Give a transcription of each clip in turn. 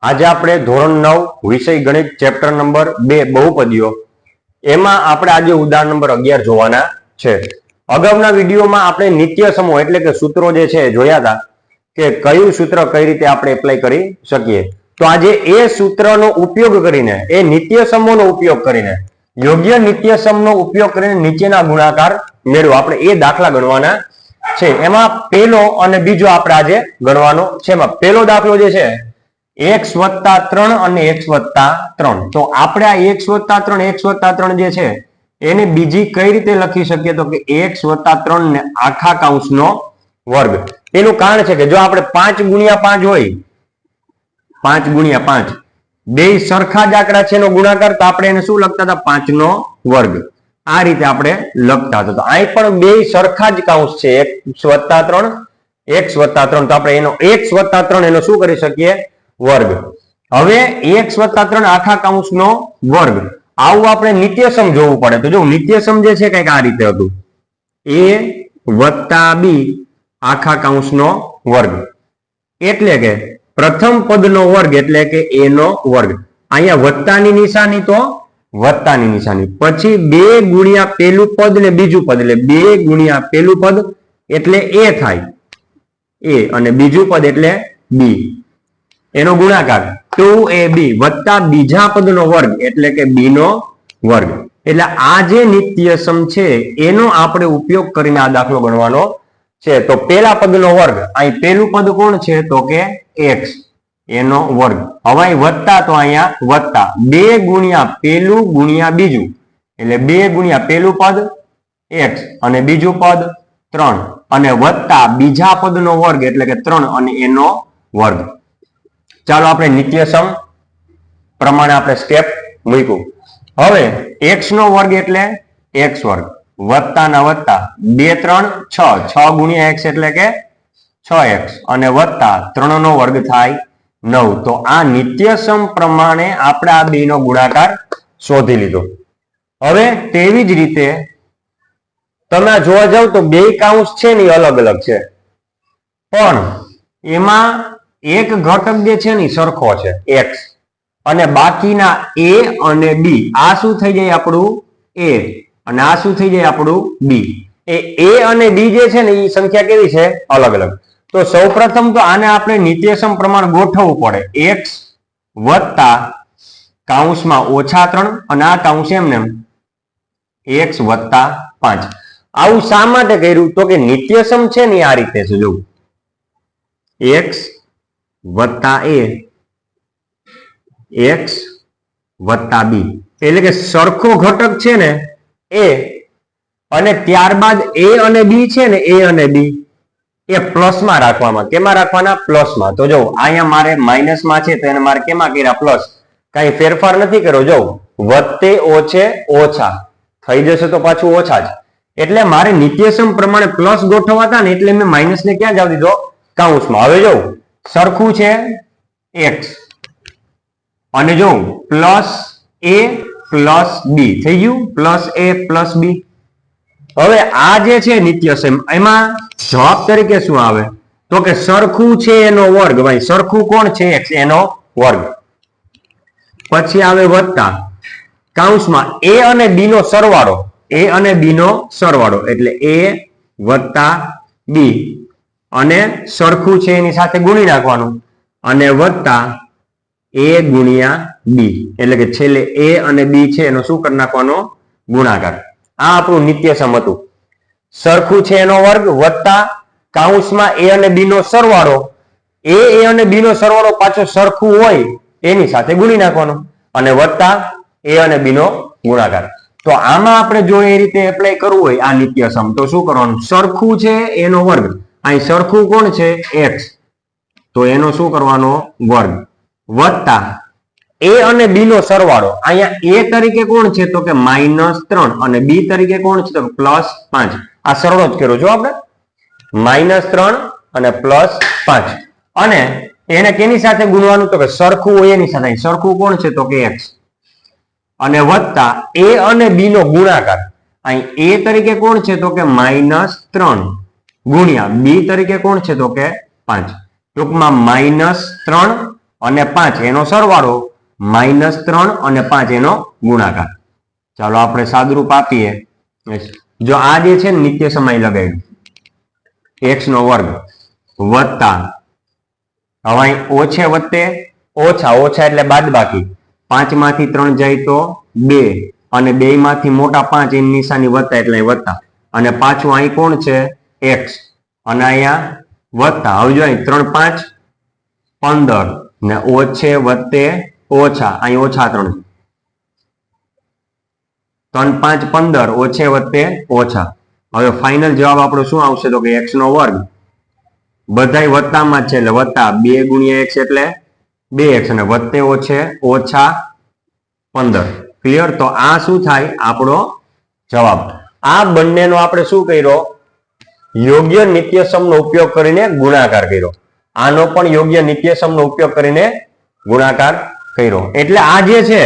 આજે આપણે ધોરણ 9 વિષય ગણિત ચેપ્ટર નંબર 2 બહુપદીઓ એમાં આપણે આજે ઉદાહરણ નંબર 11 જોવાના છે। અગાઉના વિડીયોમાં આપણે નિત્ય સમૂહ એટલે કે સૂત્રો જે છે જોયા હતા કે કયું સૂત્ર કઈ રીતે આપણે એપ્લાય કરી શકીએ। તો આજે એ સૂત્રનો ઉપયોગ કરીને એ નિત્ય સમૂહનો ઉપયોગ કરીને યોગ્ય નિત્ય સમૂહનો ઉપયોગ કરીને નીચેના ગુણાકાર મેળવો આપણે એ દાખલા ગણવાના છે। એમાં પહેલો અને બીજો આપણે આજે ગણવાનો છે। એમાં પહેલો દાખલો જે છે x + 3 અને x + 3 તો આપણે આ x + 3 જે છે એને બીજી કઈ રીતે લખી શકીએ તો કે x + 3 ને આખા કૌંસનો વર્ગ। એનું કારણ છે કે જો આપણે 5 × 5 હોય 5 × 5 બે સરખા જ આંકડા છે એનો ગુણાકાર તો આપણે એને શું લખતા હતા 5 નો વર્ગ આ રીતે આપણે લખતા હતા। તો અહીં પણ બે સરખા જ કૌંસ છે x + 3 x + 3 તો આપણે એનો x + 3 એનો શું કરી શકીએ વર્ગ। હવે x + 3 આખા કૌંસનો વર્ગ આવું આપણે નિત્યસમ જોવું પડે તો જો નિત્યસમ જે છે કંઈક આ રીતે હતું a + b આખા કૌંસનો વર્ગ એટલે કે પ્રથમ પદનો વર્ગ એટલે કે a નો વર્ગ। અહીંયા વત્તાની નિશાની તો વત્તાની નિશાની પછી 2 × પેલું પદ ને બીજું પદ એટલે 2 × પેલું પદ એટલે a થાય a અને બીજું પદ એટલે b એનો ગુણાકાર 2ab વત્તા બીજા પદનો વર્ગ એટલે કે b નો વર્ગ। એટલે આ જે નિત્યસમ છે એનો આપણે ઉપયોગ કરીને આ દાખલો ગણવાનો છે। તો પેલા પદનો વર્ગ અહીં પેલું પદ કોણ છે તો કે x એનો વર્ગ હવે અહીં વત્તા તો અહીંયા વત્તા 2 × પેલું × બીજું એટલે 2 × પેલું પદ x અને બીજું પદ 3 અને વત્તા બીજા પદનો વર્ગ એટલે કે 3 અને એનો વર્ગ। ચાલો આપણે નિત્યસમ પ્રમાણે આપણે સ્ટેપ મૂક્યું। હવે x નો વર્ગ એટલે x વર્ગ વત્તા ના વત્તા 2 3 6 6 × x એટલે કે 6x અને વત્તા 3 નો વર્ગ થાય 9 તો આ નિત્યસમ પ્રમાણે આપણે આ બે નો ગુણાકાર શોધી લીધો। હવે તેવી જ રીતે તમે જોવા જાવ તો બે કૌંસ છે ને અલગ અલગ છે પણ એમાં એક ઘટક જે છે ને સરખો છે x અને બાકીના a અને b આ શું થઈ જાય આપણું a અને આ શું થઈ જાય આપણું b એ a અને b જે છે ને એ સંખ્યા કેવી છે અલગ અલગ। તો સૌપ્રથમ તો આને આપણે નિત્યસમ પ્રમાણ ગોઠવવું પડે x વત્તા કૌંસમાં -3 અને આ કૌંસ એમને x + 5 આવું શા માટે કર્યું તો કે નિત્યસમ છે ને આ રીતે છે જો x વત્તા a x વત્તા b એટલે કે સરખો ઘટક છે ને a અને ત્યારબાદ a અને b છે ને a અને b એ પ્લસમાં રાખવામાં કેમાં રાખવાના પ્લસમાં। તો જો અહીંયા મારે માઇનસમાં છે તો એને મારે કેમાં કર્યા પ્લસ કઈ ફેરફાર નથી કર્યો જો વત્તે ઓછે ઓછા થઈ જશે તો પાછું ઓછા જ એટલે મારે નિત્યસમ પ્રમાણે પ્લસ ગોઠવાતા ને એટલે મેં માઇનસ ને ક્યાં જાવ દીધો કૌંસમાં। હવે જો સરખું છે x અને જો પ્લસ a પ્લસ b થઈ ગયું +a + b। હવે આ જે છે નિત્યસમ એમાં જવાબ તરીકે શું આવે તો કે સરખું છે એનો વર્ગ ભાઈ સરખું કોણ છે x એનો વર્ગ પછી આવે વત્તા કૌંસમાં a અને b નો સરવાળો a અને b નો સરવાળો એટલે a + b અને સરખું છે એની સાથે ગુણી નાખવાનું અને વત્તા a × b એટલે કે છેલ્લે a અને b છે એનો શું કરી નાખવાનો ગુણાકાર। આ આપણું નિત્યસમ હતું સરખું છે એનો વર્ગ વત્તા કૌંસમાં a અને b નો સરવાળો a અને b નો સરવાળો પાછો સરખું હોય એની સાથે ગુણી નાખવાનો અને વત્તા a અને b નો ગુણાકાર। તો આમાં આપણે જો એ રીતે એપ્લાય કરવું હોય આ નિત્યસમ તો શું કરવાનું સરખું છે એનો વર્ગ અહીં સરખું કોણ છે x તો એનો શું કરવાનો વર્ગ વત્તા a અને b નો સરવાળો અહીંયા a તરીકે કોણ છે તો કે -3 અને b તરીકે કોણ છે તો +5 આ સરળો જ કર્યો છો આપણે -3 અને +5 અને એને કેની સાથે ગુણવાનું તો કે સરખું હોય એની સાથે સરખું કોણ છે તો કે x અને વત્તા a અને b નો ગુણાકાર અહીં a તરીકે કોણ છે તો કે -3 ગુણ્યા b તરીકે કોણ છે તો કે 5 ટૂંકમાં -3 અને 5 એનો સરવાળો -3 અને 5 એનો ગુણાકાર. ચાલો આપણે સાદુરૂપ આપીએ. જો આ જે છે નિત્ય સમય લગાડ્યું x નો વર્ગ વત્તા હવે ઓછે વત્તે ઓછા ઓછા એટલે બાદબાકી 5 માંથી 3 જાય તો 2 અને 2 માંથી મોટા 5 એની નિશાની વત્તા એટલે વત્તા અને પાછું અહીં કોણ છે x અને અહીંયા વત્તા. હવે જો અહીં 3 5 15 ને ઓછે વત્તે ઓછા અહીં ઓછા 3 3 5 15 ઓછે વત્તે ઓછા. હવે ફાઇનલ જવાબ આપણો શું આવશે તો કે x નો વર્ગ બધાય વત્તામાં છે એટલે વત્તા 2 ગુણ્યા x એટલે 2x અને વત્તે ઓછે ઓછા 15. ક્લિયર? તો આ શું થાય આપણો જવાબ. આ બંનેનો આપણે શું કર્યો યોગ્ય નિત્યસમનો ઉપયોગ કરીને ગુણાકાર કર્યો. આનો પણ યોગ્ય નિત્યસમનો ઉપયોગ કરીને ગુણાકાર કર્યો. એટલે આ જે છે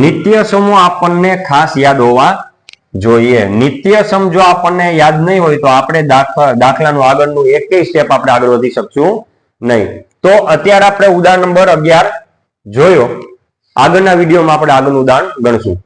નિત્યસમો આપણને ખાસ યાદ હોવા જોઈએ. નિત્યસમ જો આપણને યાદ નહીં હોય તો આપણે દાખલાનું આગળનું એકેય સ્ટેપ આપણે આગળ વધી શકશું નહીં. તો અત્યારે આપણે ઉદાહરણ નંબર 11 જોયો. આગળના વિડીયોમાં આપણે આગળનું ઉદાહરણ ગણશું.